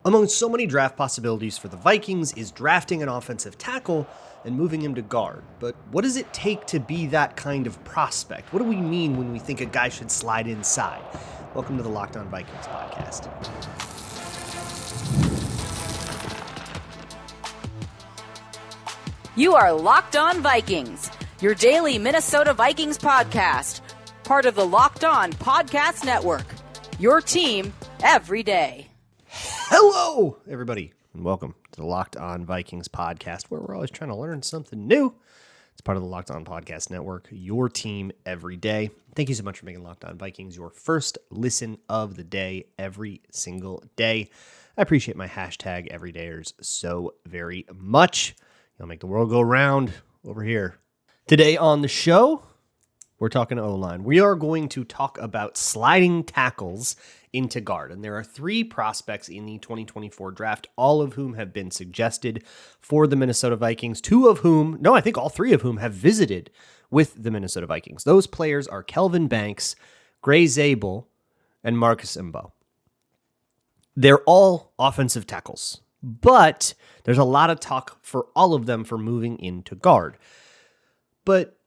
Among so many draft possibilities for the Vikings is drafting an offensive tackle and moving him to guard. But what does it take to be that kind of prospect? What do we mean when we think a guy should slide inside? Welcome to the Locked On Vikings podcast. You are Locked On Vikings, your daily Minnesota Vikings podcast, part of the Locked On Podcast Network, your team every day. Hello, everybody, and welcome to the Locked On Vikings podcast, where we're always trying to learn something new. It's part of the Locked On Podcast Network, your team every day. Thank you so much for making Locked On Vikings your first listen of the day every single day. I appreciate my hashtag everydayers so very much. You'll make the world go round over here. Today on the show, we're talking O-line. We are going to talk about sliding tackles into guard. And there are three prospects in the 2024 draft, all of whom have been suggested for the Minnesota Vikings. I think all three of whom have visited with the Minnesota Vikings. Those players are Kelvin Banks, Grey Zabel, and Marcus Mbow. They're all offensive tackles, but there's a lot of talk for all of them for moving into guard. But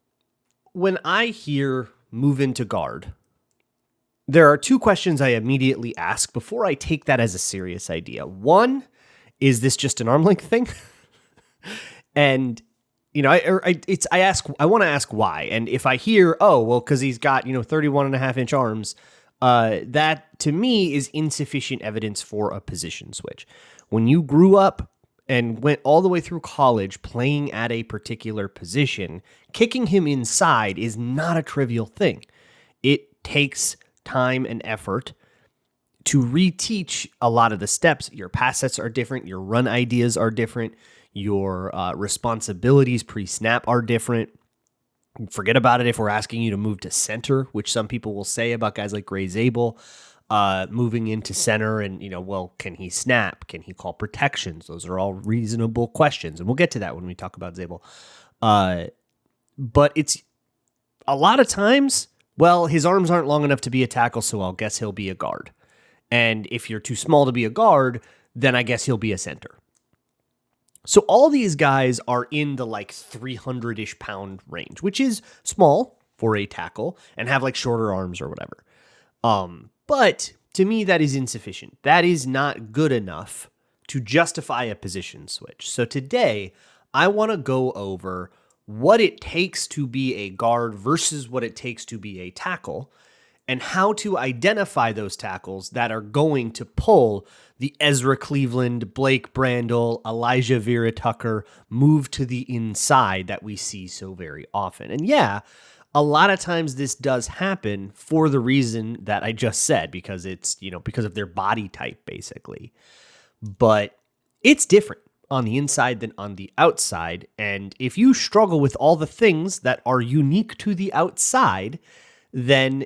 when I hear move into guard, there are two questions I immediately ask before I take that as a serious idea. One, is this just an arm length thing? And, I want to ask why. And if I hear, because he's got, 31 and a half inch arms, that to me is insufficient evidence for a position switch. When you grew up and went all the way through college playing at a particular position, kicking him inside is not a trivial thing. It takes time and effort to reteach a lot of the steps. Your pass sets are different. Your run ideas are different. Your responsibilities pre-snap are different. Forget about it if we're asking you to move to center, which some people will say about guys like Grey Zabel. Moving into center and, can he snap? Can he call protections? Those are all reasonable questions. And we'll get to that when we talk about Zable. But it's a lot of times, his arms aren't long enough to be a tackle, so I'll guess he'll be a guard. And if you're too small to be a guard, then I guess he'll be a center. So all these guys are in the 300-ish pound range, which is small for a tackle and have shorter arms or whatever. But to me, that is insufficient. That is not good enough to justify a position switch. So today, I want to go over what it takes to be a guard versus what it takes to be a tackle, and how to identify those tackles that are going to pull the Ezra Cleveland, Blake Brandel, Elijah Vera Tucker move to the inside that we see so very often. And yeah, a lot of times this does happen for the reason that I just said, because it's, because of their body type, basically. But it's different on the inside than on the outside. And if you struggle with all the things that are unique to the outside, then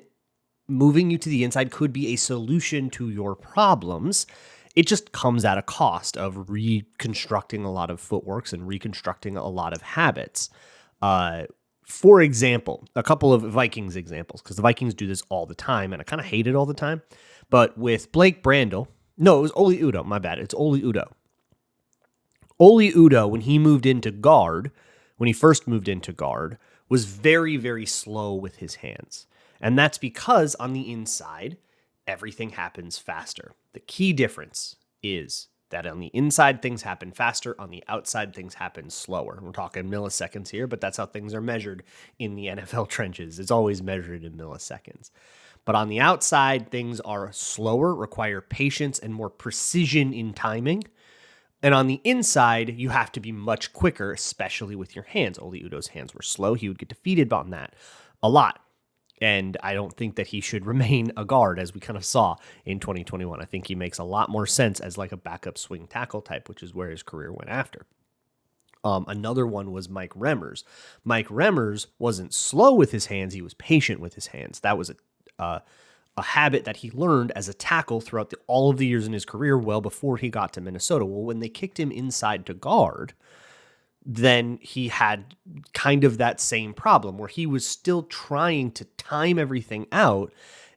moving you to the inside could be a solution to your problems. It just comes at a cost of reconstructing a lot of footworks and reconstructing a lot of habits. For example, a couple of Vikings examples, because the Vikings do this all the time, and I kind of hate it all the time. But with Blake Brandel, no, it was Oli Udoh, my bad. It's Oli Udoh. Oli Udoh, when he first moved into guard, was very, very slow with his hands. And that's because on the inside, everything happens faster. The key difference is that on the inside, things happen faster. On the outside, things happen slower. We're talking milliseconds here, but that's how things are measured in the NFL trenches. It's always measured in milliseconds. But on the outside, things are slower, require patience and more precision in timing. And on the inside, you have to be much quicker, especially with your hands. Oli Udoh's hands were slow. He would get defeated on that a lot. And I don't think that he should remain a guard, as we kind of saw in 2021. I think he makes a lot more sense as a backup swing tackle type, which is where his career went after. Another one was Mike Remmers. Mike Remmers wasn't slow with his hands. He was patient with his hands. That was a habit that he learned as a tackle throughout all of the years in his career, well before he got to Minnesota. Well, when they kicked him inside to guard, then he had kind of that same problem where he was still trying to time everything out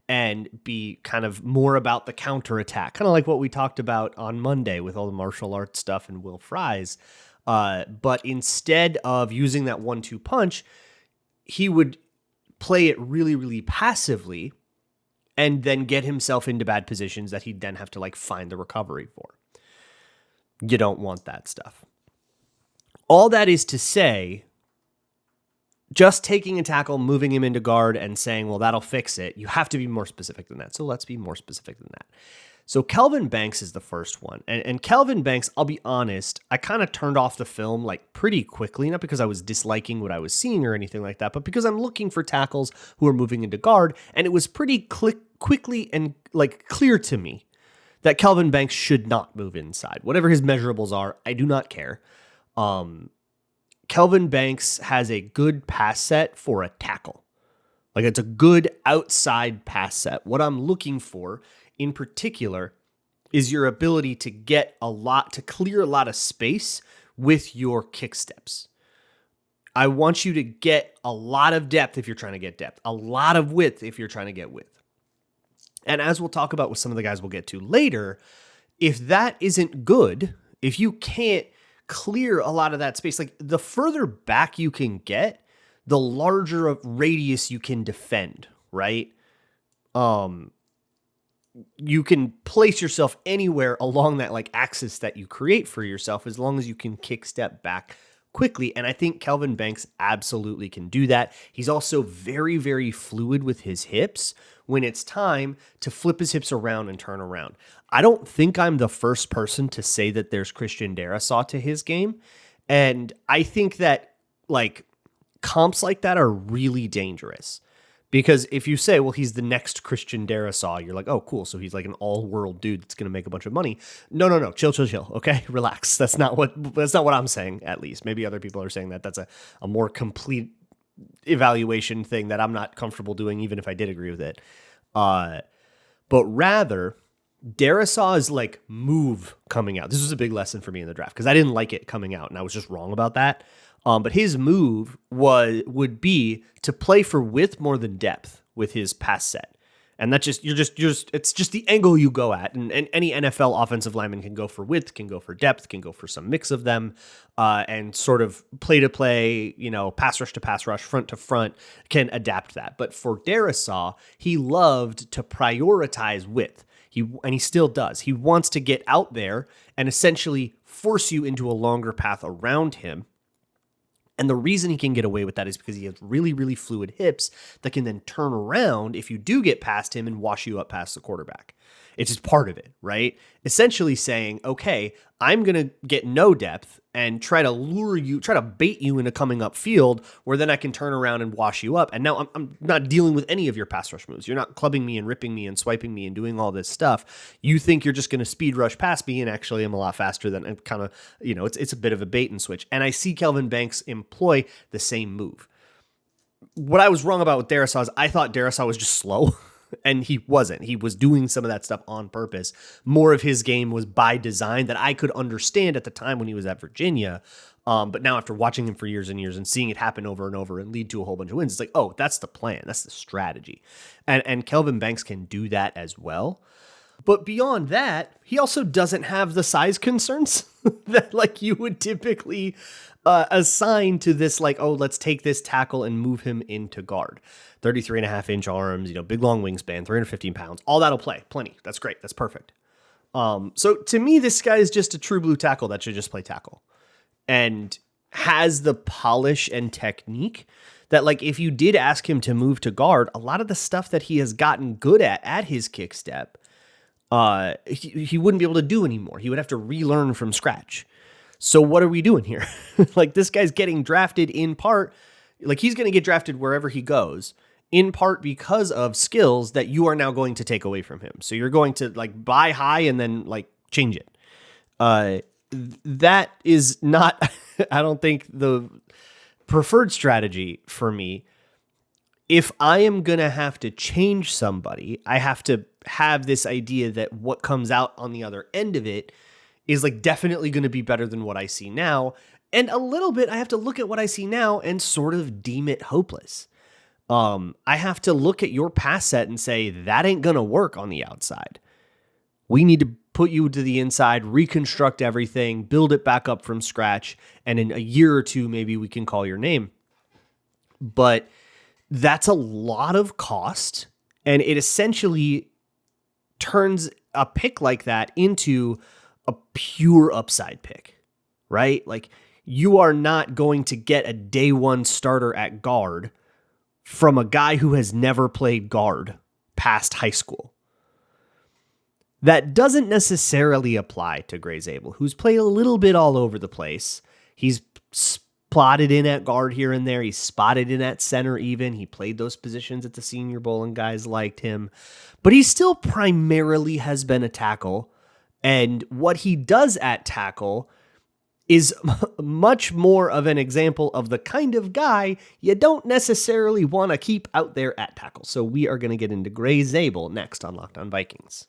and be kind of more about the counterattack, kind of like what we talked about on Monday with all the martial arts stuff and Will Fries. But instead of using that 1-2 punch, he would play it really, really passively and then get himself into bad positions that he'd then have to like find the recovery for. You don't want that stuff. All that is to say, just taking a tackle, moving him into guard, and saying, well, that'll fix it, you have to be more specific than that. So let's be more specific than that. So Kelvin Banks is the first one. And Kelvin Banks, I'll be honest, I kind of turned off the film like pretty quickly, not because I was disliking what I was seeing or anything like that, but because I'm looking for tackles who are moving into guard, and it was pretty quickly and like clear to me that Kelvin Banks should not move inside. Whatever his measurables are, I do not care. Kelvin Banks has a good pass set for a tackle. Like, it's a good outside pass set. What I'm looking for in particular is your ability to clear a lot of space with your kick steps. I want you to get a lot of depth if you're trying to get depth, a lot of width if you're trying to get width. And as we'll talk about with some of the guys we'll get to later, if that isn't good, if you can't clear a lot of that space, like the further back you can get, the larger of radius you can defend, right? You can place yourself anywhere along that like axis that you create for yourself as long as you can kick step back quickly. And I think Kelvin Banks absolutely can do that. He's also very, very fluid with his hips when it's time to flip his hips around and turn around. I don't think I'm the first person to say that there's Christian Darrisaw to his game. And I think that like comps like that are really dangerous. Because if you say, well, he's the next Christian Darrisaw, you're like, oh, cool. So he's like an all-world dude that's going to make a bunch of money. No. Chill. Okay, relax. That's not what I'm saying, at least. Maybe other people are saying that. That's a more complete evaluation thing that I'm not comfortable doing, even if I did agree with it. But rather, Darrisaw's like move coming out. This was a big lesson for me in the draft because I didn't like it coming out, and I was just wrong about that. But his move would be to play for width more than depth with his pass set. And that's it's just the angle you go at. And any NFL offensive lineman can go for width, can go for depth, can go for some mix of them, and sort of play to play, pass rush to pass rush, front to front, can adapt that. But for Darrisaw, he loved to prioritize width. He still does. He wants to get out there and essentially force you into a longer path around him. And the reason he can get away with that is because he has really, really fluid hips that can then turn around if you do get past him and wash you up past the quarterback. It's just part of it, right? Essentially saying, okay, I'm going to get no depth and try to bait you into coming up field where then I can turn around and wash you up. And now I'm not dealing with any of your pass rush moves. You're not clubbing me and ripping me and swiping me and doing all this stuff. You think you're just going to speed rush past me, and actually I'm a lot faster than kind of, it's a bit of a bait and switch. And I see Kelvin Banks employ the same move. What I was wrong about with Darrisaw is I thought Darrisaw was just slow. And he wasn't. He was doing some of that stuff on purpose. More of his game was by design that I could understand at the time when he was at Virginia. But now after watching him for years and years and seeing it happen over and over and lead to a whole bunch of wins, it's like, oh, that's the plan. That's the strategy. And Kelvin Banks can do that as well. But beyond that, he also doesn't have the size concerns that like you would typically assign to this, like, oh, let's take this tackle and move him into guard. 33.5-inch arms, big long wingspan, 315 pounds. All that'll play. Plenty. That's great. That's perfect. So to me, this guy is just a true blue tackle that should just play tackle and has the polish and technique that, like, if you did ask him to move to guard, a lot of the stuff that he has gotten good at his kick step, he wouldn't be able to do anymore. He would have to relearn from scratch. So what are we doing here? Like, this guy's getting drafted in part, like, he's going to get drafted wherever he goes, in part because of skills that you are now going to take away from him. So you're going to like buy high and then like change it. That is not, I don't think, the preferred strategy for me. If I am going to have to change somebody, I have to have this idea that what comes out on the other end of it is like definitely going to be better than what I see now. And a little bit, I have to look at what I see now and sort of deem it hopeless. I have to look at your pass set and say, that ain't going to work on the outside. We need to put you to the inside, reconstruct everything, build it back up from scratch, and in a year or two, maybe we can call your name. But that's a lot of cost, and it essentially turns a pick like that into a pure upside pick, right? Like, you are not going to get a day one starter at guard from a guy who has never played guard past high school. That doesn't necessarily apply to Grey Zabel, who's played a little bit all over the place. He's plotted in at guard here and there. He's spotted in at center even. He played those positions at the Senior Bowl and guys liked him. But he still primarily has been a tackle. And what he does at tackle is much more of an example of the kind of guy you don't necessarily want to keep out there at tackle. So we are going to get into Grey Zabel next on Locked On Vikings.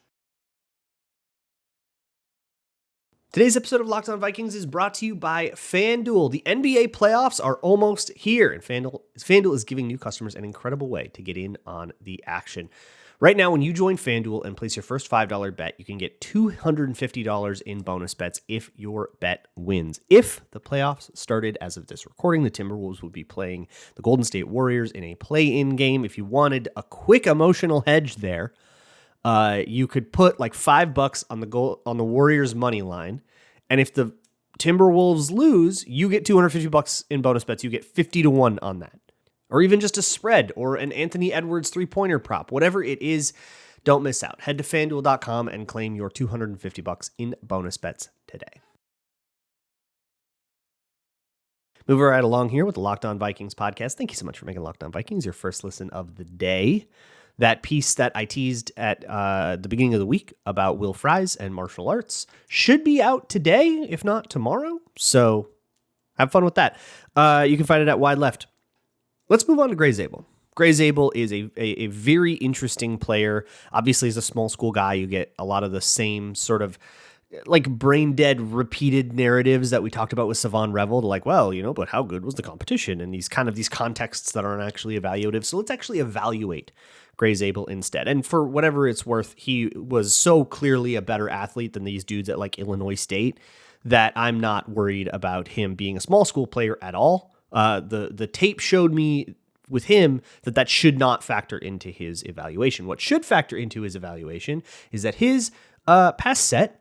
Today's episode of Locked On Vikings is brought to you by FanDuel. The NBA playoffs are almost here, and FanDuel is giving new customers an incredible way to get in on the action. Right now, when you join FanDuel and place your first $5 bet, you can get $250 in bonus bets if your bet wins. If the playoffs started as of this recording, the Timberwolves would be playing the Golden State Warriors in a play-in game. If you wanted a quick emotional hedge there, you could put like $5 on the Warriors money line, and if the Timberwolves lose, you get $250 in bonus bets. You get 50-1 on that, or even just a spread or an Anthony Edwards 3-pointer prop, whatever it is. Don't miss out. Head to FanDuel.com and claim your $250 in bonus bets today. Moving right along here with the Locked On Vikings podcast. Thank you so much for making Locked On Vikings your first listen of the day. That piece that I teased at the beginning of the week about Will Fries and martial arts should be out today, if not tomorrow. So have fun with that. You can find it at Wide Left. Let's move on to Grey Zabel. Grey Zabel is a very interesting player. Obviously, as a small school guy, you get a lot of the same sort of like brain dead repeated narratives that we talked about with Savon Revel, like, well, but how good was the competition? And these contexts that aren't actually evaluative. So let's actually evaluate Grey Zabel instead. And for whatever it's worth, he was so clearly a better athlete than these dudes at like Illinois State that I'm not worried about him being a small school player at all. The tape showed me with him that should not factor into his evaluation. What should factor into his evaluation is that his pass set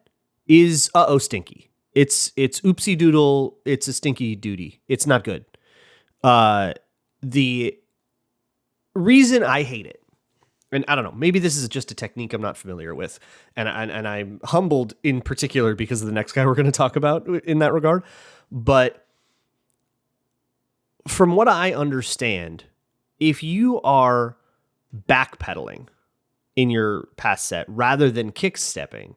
is stinky. It's oopsie doodle. It's a stinky duty. It's not good. The reason I hate it, and I don't know, maybe this is just a technique I'm not familiar with, and I'm humbled in particular because of the next guy we're going to talk about in that regard. But from what I understand, if you are backpedaling in your pass set rather than kick stepping,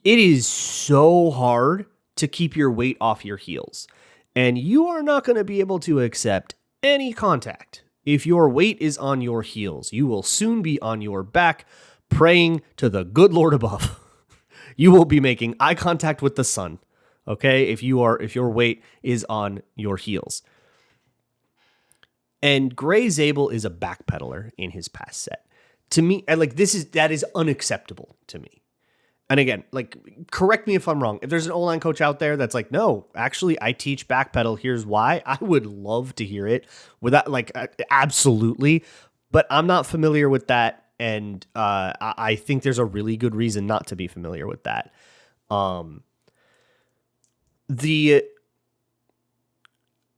it is so hard to keep your weight off your heels. And you are not going to be able to accept any contact if your weight is on your heels. You will soon be on your back praying to the good Lord above. You will be making eye contact with the sun, okay? If your weight is on your heels. And Grey Zabel is a backpedaler in his pass set. To me, that is unacceptable to me. And again, correct me if I'm wrong. If there's an O-line coach out there that's like, no, actually, I teach backpedal. Here's why. I would love to hear it. Without absolutely. But I'm not familiar with that, and I think there's a really good reason not to be familiar with that. The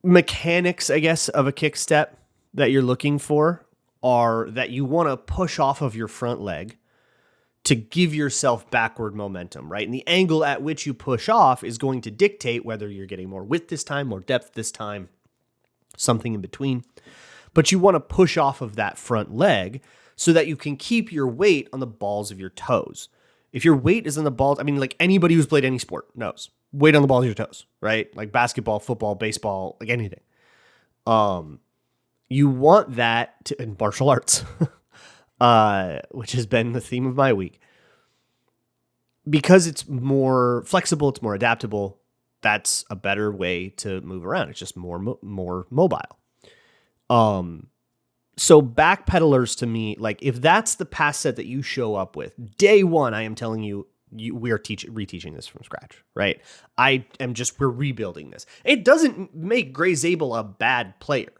mechanics, I guess, of a kick step that you're looking for are that you want to push off of your front leg to give yourself backward momentum, right? And the angle at which you push off is going to dictate whether you're getting more width this time, more depth this time, something in between. But you want to push off of that front leg so that you can keep your weight on the balls of your toes. If your weight is on the balls, anybody who's played any sport knows, weight on the balls of your toes, right? Like basketball, football, baseball, like anything. You want that in martial arts. Which has been the theme of my week. Because it's more flexible, it's more adaptable, that's a better way to move around. It's just more mobile. So backpedalers to me, like if that's the pass set that you show up with, day one, I am telling you, we are reteaching this from scratch, right? We're rebuilding this. It doesn't make Grey Zabel a bad player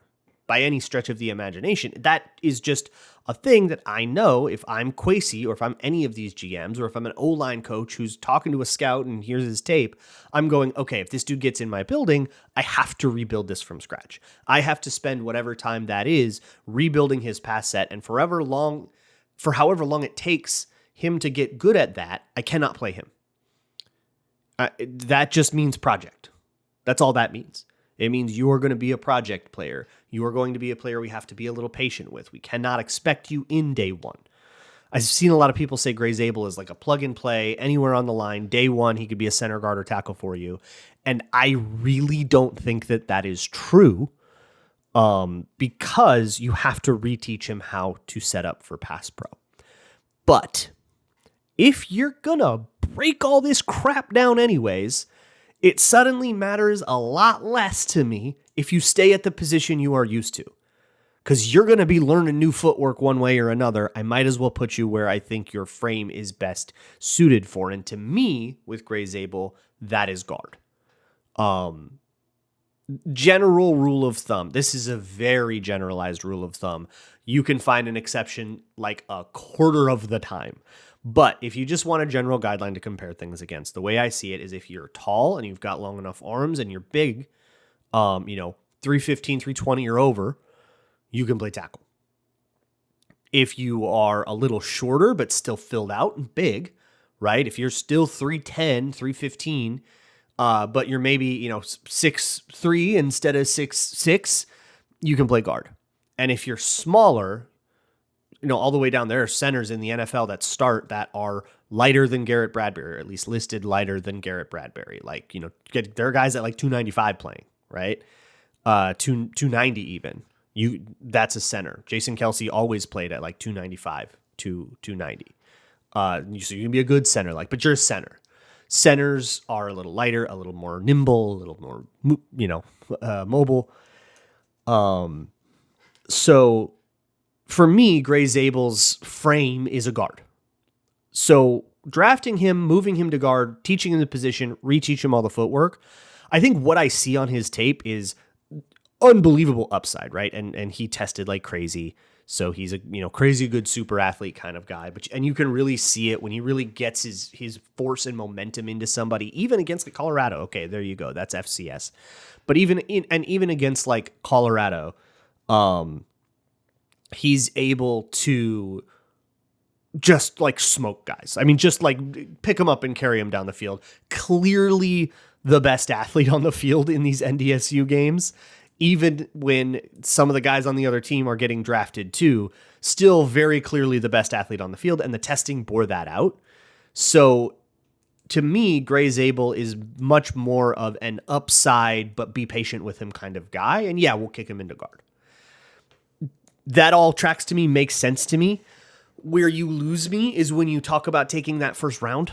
by any stretch of the imagination. That is just a thing that I know if I'm Kwesi or if I'm any of these GMs or if I'm an O-line coach who's talking to a scout and here's his tape, I'm going, okay, if this dude gets in my building, I have to rebuild this from scratch. I have to spend whatever time that is rebuilding his pass set, and for however long it takes him to get good at that, I cannot play him. That just means project. That's all that means. It means you are going to be a project player. You are going to be a player we have to be a little patient with. We cannot expect you in day one. I've seen a lot of people say Grey Zabel is like a plug and play anywhere on the line. Day one, he could be a center guard or tackle for you. And I really don't think that is true because you have to reteach him how to set up for pass pro. But if you're going to break all this crap down anyways, it suddenly matters a lot less to me if you stay at the position you are used to. Because you're going to be learning new footwork one way or another. I might as well put you where I think your frame is best suited for. And to me, with Grey Zabel, that is guard. General rule of thumb. This is a very generalized rule of thumb. You can find an exception like a quarter of the time. But if you just want a general guideline to compare things against, the way I see it is if you're tall and you've got long enough arms and you're big, 315, 320 or over, you can play tackle. If you are a little shorter but still filled out and big, right? If you're still 310, 315, but you're maybe, 6'3" instead of 6'6", you can play guard. And if you're smaller, all the way down there are centers in the NFL that are lighter than Garrett Bradbury, or at least listed lighter than Garrett Bradbury. Like, there are guys at like 295 playing, right? 290 even. That's a center. Jason Kelsey always played at like 295 to 290. So you can be a good center, but you're a center. Centers are a little lighter, a little more nimble, a little more, mobile. So for me, Grey Zabel's frame is a guard. So drafting him, moving him to guard, teaching him the position, reteach him all the footwork. I think what I see on his tape is unbelievable upside, right? And he tested like crazy. So he's a crazy good super athlete kind of guy. And you can really see it when he really gets his force and momentum into somebody, even against the Colorado. Okay, there you go. That's FCS. But even against like Colorado, he's able to just like smoke guys. I mean, just like pick them up and carry them down the field. Clearly the best athlete on the field in these NDSU games, even when some of the guys on the other team are getting drafted too, still very clearly the best athlete on the field. And the testing bore that out. So to me, Grey Zabel is much more of an upside, but be patient with him kind of guy. And yeah, we'll kick him into guard. That all tracks to me, makes sense to me. Where you lose me is when you talk about taking that first round.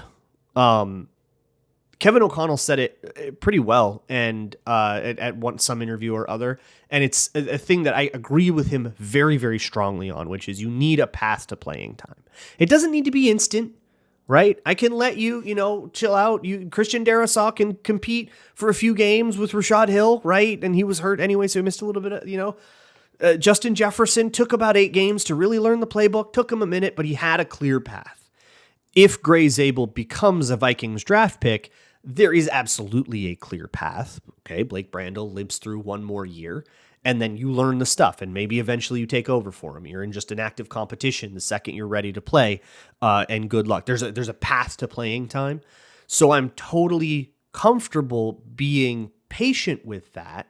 Kevin O'Connell said it pretty well, and at some interview or other, and it's a thing that I agree with him very, very strongly on, which is you need a path to playing time. It doesn't need to be instant, right? I can let you, chill out. Christian Darrisaw can compete for a few games with Rashad Hill, right? And he was hurt anyway, so he missed a little bit of, Justin Jefferson took about 8 games to really learn the playbook. Took him a minute, but he had a clear path. If Grey Zabel becomes a Vikings draft pick, there is absolutely a clear path. Okay, Blake Brandel lives through one more year, and then you learn the stuff, and maybe eventually you take over for him. You're in just an active competition the second you're ready to play, and good luck. There's a path to playing time. So I'm totally comfortable being patient with that.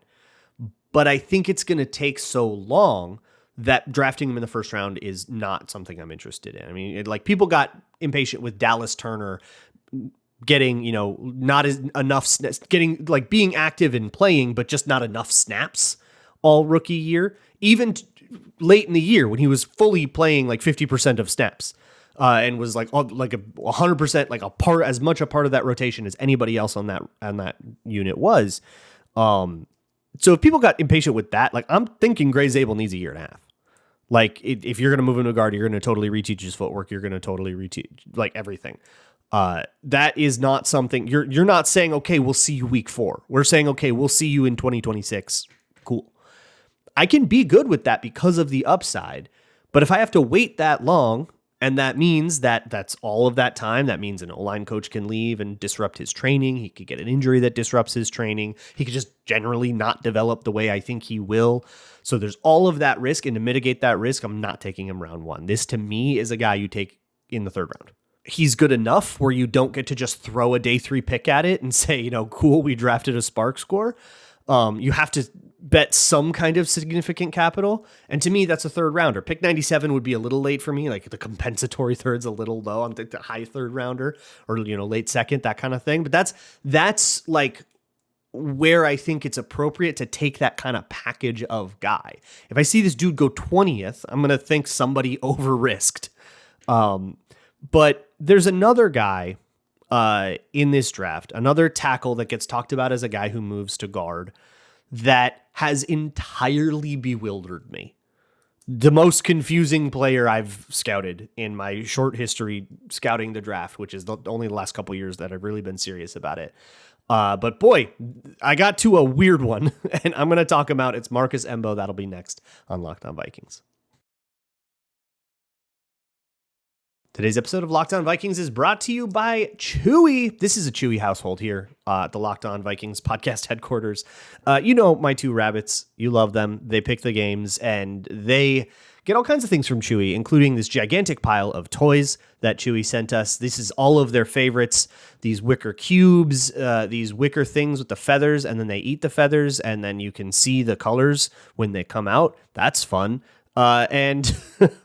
But I think it's going to take so long that drafting him in the first round is not something I'm interested in. I mean, people got impatient with Dallas Turner getting, not as enough, getting being active and playing, but just not enough snaps all rookie year. Even late in the year when he was fully playing 50% of snaps and was like 100%, as much a part of that rotation as anybody else on that unit was. So if people got impatient with that, I'm thinking Grey Zabel needs a year and a half. Like if you're going to move him to guard, you're going to totally reteach his footwork. You're going to totally reteach like everything. That is not something you're not saying, okay, we'll see you week 4. We're saying, okay, we'll see you in 2026. Cool. I can be good with that because of the upside. But if I have to wait that long, and that means that's all of that time, that means an O-line coach can leave and disrupt his training. He could get an injury that disrupts his training. He could just generally not develop the way I think he will. So there's all of that risk. And to mitigate that risk, I'm not taking him round 1. This to me is a guy you take in the 3rd round. He's good enough where you don't get to just throw a day 3 pick at it and say, cool, we drafted a spark score. You have to bet some kind of significant capital. And to me, that's a 3rd rounder. Pick 97 would be a little late for me. Like the compensatory 3rd's a little low. I'm the high 3rd rounder or, late 2nd, that kind of thing. But that's like where I think it's appropriate to take that kind of package of guy. If I see this dude go 20th, I'm going to think somebody over-risked. But there's another guy in this draft, another tackle that gets talked about as a guy who moves to guard that has entirely bewildered me. The most confusing player I've scouted in my short history scouting the draft, which is only the last couple years that I've really been serious about it. But boy, I got to a weird one, and I'm going to talk about it's Marcus Mbow. That'll be next on Locked On Vikings. Today's episode of Locked On Vikings is brought to you by Chewy. This is a Chewy household here at the Locked On Vikings podcast headquarters. My 2 rabbits. You love them. They pick the games, and they get all kinds of things from Chewy, including this gigantic pile of toys that Chewy sent us. This is all of their favorites. These wicker cubes, these wicker things with the feathers, and then they eat the feathers, and then you can see the colors when they come out. That's fun. And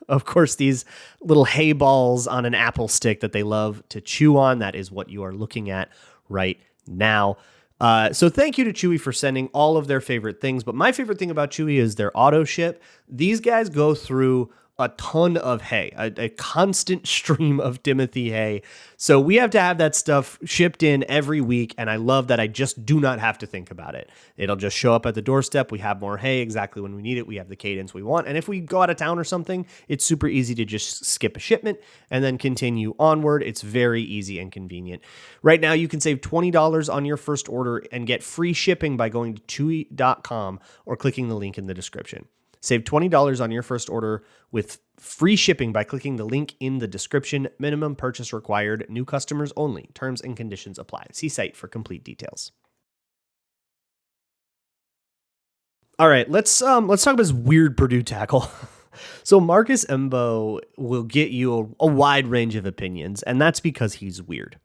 of course, these little hay balls on an apple stick that they love to chew on. That is what you are looking at right now. So thank you to Chewy for sending all of their favorite things. But my favorite thing about Chewy is their auto ship. These guys go through a ton of hay, a constant stream of Timothy hay. So we have to have that stuff shipped in every week. And I love that I just do not have to think about it. It'll just show up at the doorstep. We have more hay exactly when we need it. We have the cadence we want. And if we go out of town or something, it's super easy to just skip a shipment and then continue onward. It's very easy and convenient. Right now, you can save $20 on your first order and get free shipping by going to chewy.com or clicking the link in the description. Save $20 on your first order with free shipping by clicking the link in the description. Minimum purchase required. New customers only. Terms and conditions apply. See site for complete details. All right, let's talk about this weird Purdue tackle. So Marcus Mbow will get you a wide range of opinions, and that's because he's weird.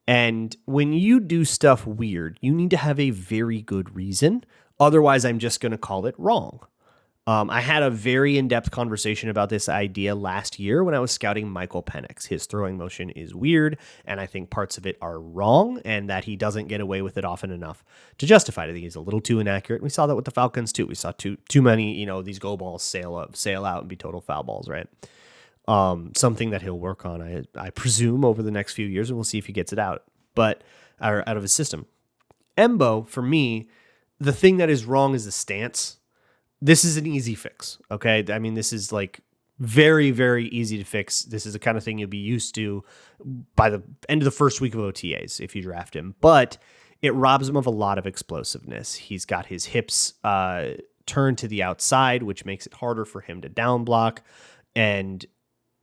And when you do stuff weird, you need to have a very good reason. Otherwise, I'm just going to call it wrong. I had a very in-depth conversation about this idea last year when I was scouting Michael Penix. His throwing motion is weird, and I think parts of it are wrong, and that he doesn't get away with it often enough to justify it. I think he's a little too inaccurate. We saw that with the Falcons too. We saw too many, these go balls sail out and be total foul balls, right? Something that he'll work on, I presume, over the next few years, and we'll see if he gets it out of his system. Embo, for me, the thing that is wrong is the stance. This is an easy fix, okay? I mean, this is like very, very easy to fix. This is the kind of thing you'll be used to by the end of the first week of OTAs if you draft him. But it robs him of a lot of explosiveness. He's got his hips turned to the outside, which makes it harder for him to down block. And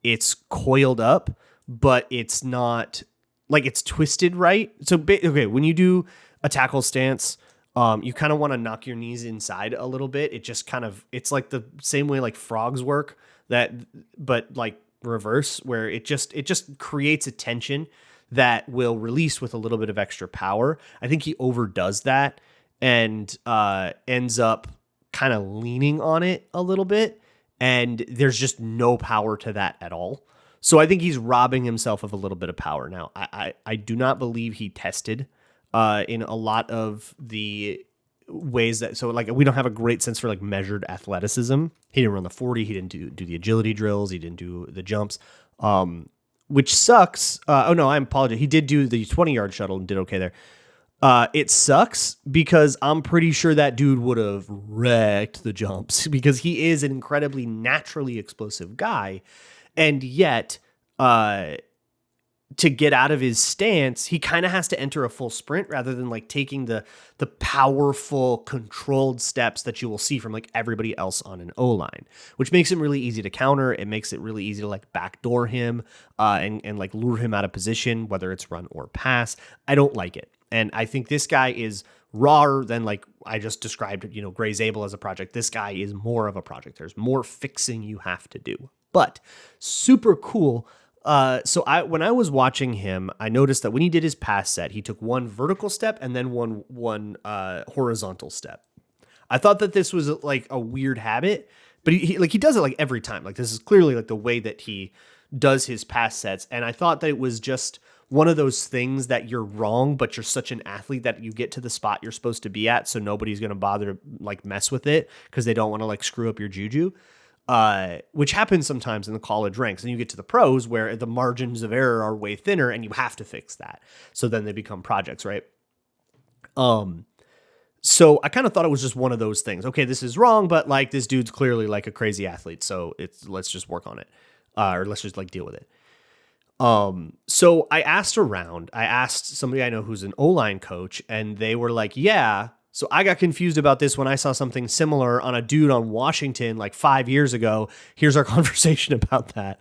it's coiled up, but it's not like it's twisted right. So, okay, when you do a tackle stance, you kind of want to knock your knees inside a little bit. It just it's like the same way like frogs work but like reverse, where it just creates a tension that will release with a little bit of extra power. I think he overdoes that and ends up kind of leaning on it a little bit. And there's just no power to that at all. So I think he's robbing himself of a little bit of power. Now, I do not believe he tested in a lot of the ways that, so like we don't have a great sense for like measured athleticism. He didn't run the 40. He didn't do the agility drills. He didn't do the jumps, which sucks. I apologize. He did do the 20-yard shuttle and did okay there. It sucks because I'm pretty sure that dude would have wrecked the jumps because he is an incredibly naturally explosive guy. And yet, to get out of his stance, he kind of has to enter a full sprint rather than like taking the powerful controlled steps that you will see from like everybody else on an O-line, which makes him really easy to counter. It makes it really easy to like backdoor him and like lure him out of position, whether it's run or pass. I don't like it. And I think this guy is rawer than like I just described, Grey Zabel as a project. This guy is more of a project. There's more fixing you have to do, but super cool. So when I was watching him, I noticed that when he did his pass set, he took one vertical step and then one horizontal step. I thought that this was like a weird habit, but he does it like every time. Like this is clearly like the way that he does his pass sets. And I thought that it was just one of those things that you're wrong, but you're such an athlete that you get to the spot you're supposed to be at. So nobody's going to bother to like mess with it because they don't want to like screw up your juju. Which happens sometimes in the college ranks, and you get to the pros where the margins of error are way thinner and you have to fix that. So then they become projects, right? So I kind of thought it was just one of those things. Okay, this is wrong, but like this dude's clearly like a crazy athlete. So let's just work on it. Or let's just like deal with it. So I asked around, I asked somebody I know who's an O-line coach, and they were like, yeah. So I got confused about this when I saw something similar on a dude on Washington like 5 years ago. Here's our conversation about that.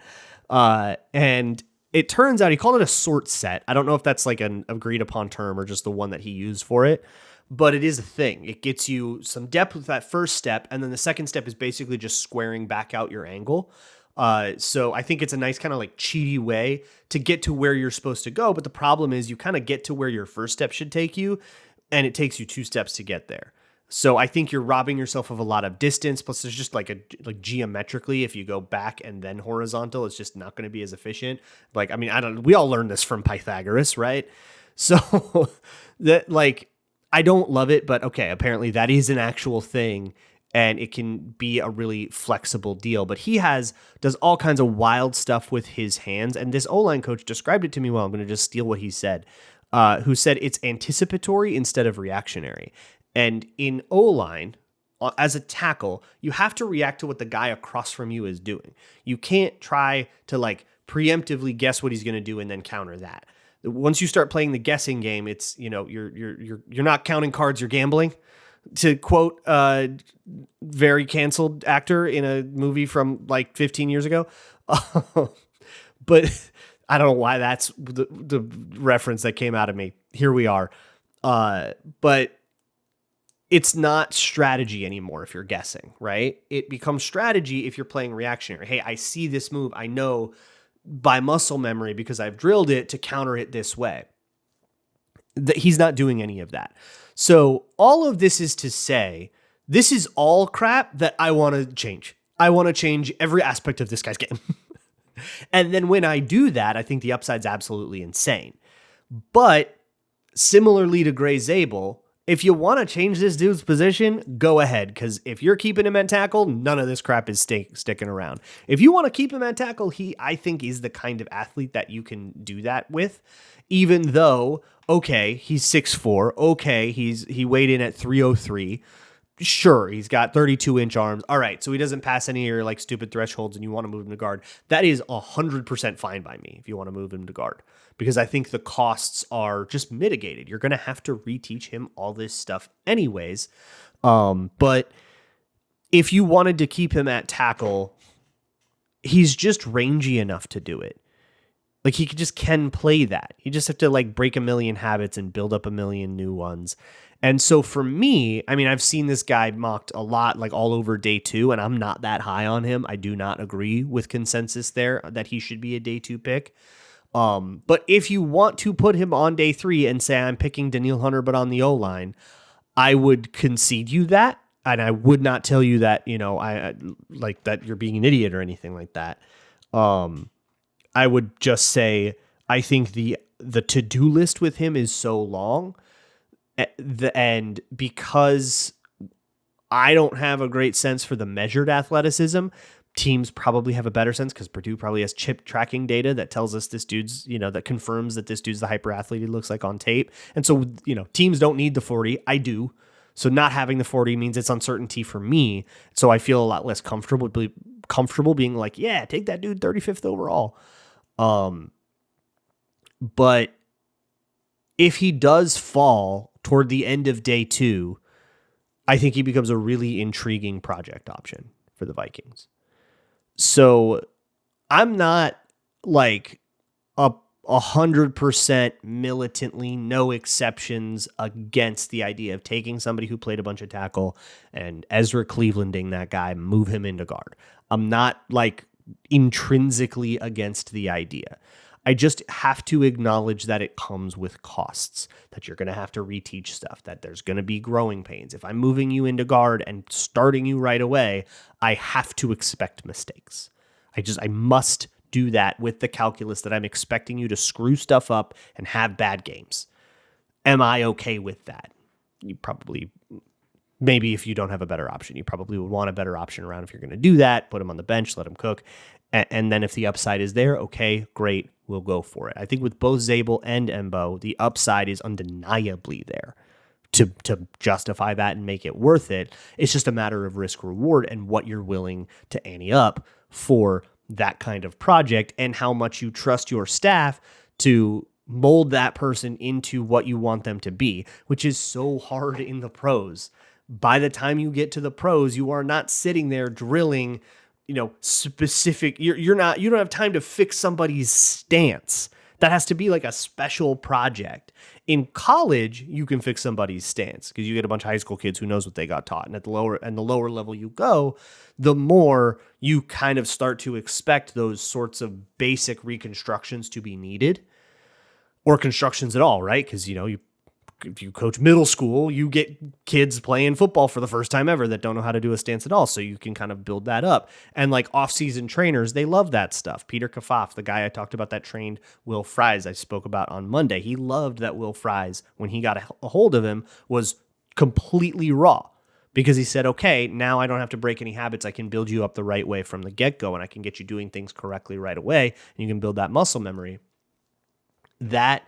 And it turns out he called it a sort set. I don't know if that's like an agreed upon term or just the one that he used for it, but it is a thing. It gets you some depth with that first step. And then the second step is basically just squaring back out your angle. So I think it's a nice kind of like cheaty way to get to where you're supposed to go. But the problem is you kind of get to where your first step should take you, and it takes you 2 steps to get there. So I think you're robbing yourself of a lot of distance. Plus, there's just like geometrically, if you go back and then horizontal, it's just not going to be as efficient. Like, I mean, we all learned this from Pythagoras, right? So that like, I don't love it, but okay, apparently that is an actual thing, and it can be a really flexible deal. But he does all kinds of wild stuff with his hands, and this O-line coach described it to me well. I'm going to just steal what he said. Who said it's anticipatory instead of reactionary. And in O-line, as a tackle, you have to react to what the guy across from you is doing. You can't try to like preemptively guess what he's going to do and then counter that. Once you start playing the guessing game, it's, you're not counting cards, you're gambling. To quote a very canceled actor in a movie from like 15 years ago. But I don't know why that's the reference that came out of me. Here we are. But it's not strategy anymore if you're guessing, right? It becomes strategy if you're playing reactionary. Hey, I see this move. I know by muscle memory because I've drilled it to counter it this way. He's not doing any of that. So all of this is to say, this is all crap that I want to change. I want to change every aspect of this guy's game. And then when I do that, I think the upside's absolutely insane. But similarly to Grey Zabel, if you want to change this dude's position, go ahead. Because if you're keeping him at tackle, none of this crap is sticking around. If you want to keep him at tackle, I think is the kind of athlete that you can do that with. Even though, okay, he's 6'4". Okay, he weighed in at 303. Sure, he's got 32-inch arms. All right, so he doesn't pass any of your like stupid thresholds and you want to move him to guard. That is 100% fine by me if you want to move him to guard, because I think the costs are just mitigated. You're going to have to reteach him all this stuff anyways. But if you wanted to keep him at tackle, he's just rangy enough to do it. Like he can play that. You just have to like break a million habits and build up a million new ones. And so for me, I mean, I've seen this guy mocked a lot, like all over day 2, and I'm not that high on him. I do not agree with consensus there that he should be a day 2 pick. But if you want to put him on day 3 and say, I'm picking Danielle Hunter, but on the O-line, I would concede you that. And I would not tell you that, I like that you're being an idiot or anything like that. I would just say, I think the to-do list with him is so long. And because I don't have a great sense for the measured athleticism, teams probably have a better sense because Purdue probably has chip tracking data that tells us this dude's, that confirms that this dude's the hyper athlete he looks like on tape. And so, teams don't need the 40. I do. So not having the 40 means it's uncertainty for me. So I feel a lot less comfortable being like, yeah, take that dude 35th overall. But if he does fall toward the end of day 2, I think he becomes a really intriguing project option for the Vikings. So I'm not like 100% militantly, no exceptions against the idea of taking somebody who played a bunch of tackle and Ezra Clevelanding that guy, move him into guard. I'm not like intrinsically against the idea. I just have to acknowledge that it comes with costs, that you're going to have to reteach stuff, that there's going to be growing pains. If I'm moving you into guard and starting you right away, I have to expect mistakes. I must do that with the calculus that I'm expecting you to screw stuff up and have bad games. Am I okay with that? You probably, maybe if you don't have a better option, you probably would want a better option around if you're going to do that. Put him on the bench, let him cook. And then if the upside is there, okay, great, we'll go for it. I think with both Zable and Embo, the upside is undeniably there to justify that and make it worth it. It's just a matter of risk reward and what you're willing to ante up for that kind of project and how much you trust your staff to mold that person into what you want them to be, which is so hard in the pros. By the time you get to the pros, you are not sitting there drilling specific, you don't have time to fix somebody's stance. That has to be like a special project. In college, you can fix somebody's stance because you get a bunch of high school kids who knows what they got taught. And at the lower level you go, the more you kind of start to expect those sorts of basic reconstructions to be needed, or constructions at all, right? Because if you coach middle school, you get kids playing football for the first time ever that don't know how to do a stance at all. So you can kind of build that up. And like off-season trainers, they love that stuff. Peter Kafaf, the guy I talked about that trained Will Fries I spoke about on Monday, he loved that Will Fries, when he got a hold of him, was completely raw. Because he said, okay, now I don't have to break any habits. I can build you up the right way from the get-go, and I can get you doing things correctly right away, and you can build that muscle memory. That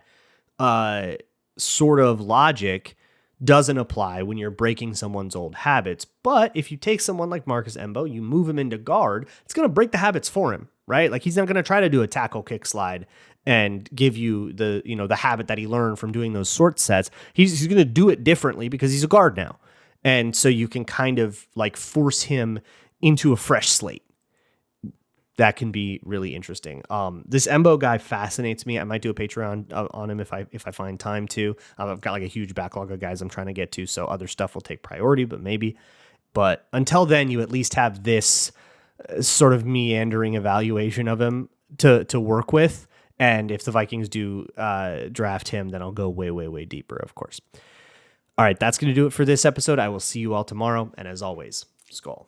sort of logic doesn't apply when you're breaking someone's old habits. But if you take someone like Marcus Mbow, you move him into guard, it's going to break the habits for him, right? Like he's not going to try to do a tackle kick slide and give you the habit that he learned from doing those sort sets. He's going to do it differently because he's a guard now. And so you can kind of like force him into a fresh slate. That can be really interesting. This Embo guy fascinates me. I might do a Patreon on him if I find time to. I've got like a huge backlog of guys I'm trying to get to, so other stuff will take priority, but maybe. But until then, you at least have this sort of meandering evaluation of him to work with. And if the Vikings do draft him, then I'll go way, way, way deeper, of course. All right, that's going to do it for this episode. I will see you all tomorrow. And as always, Skol.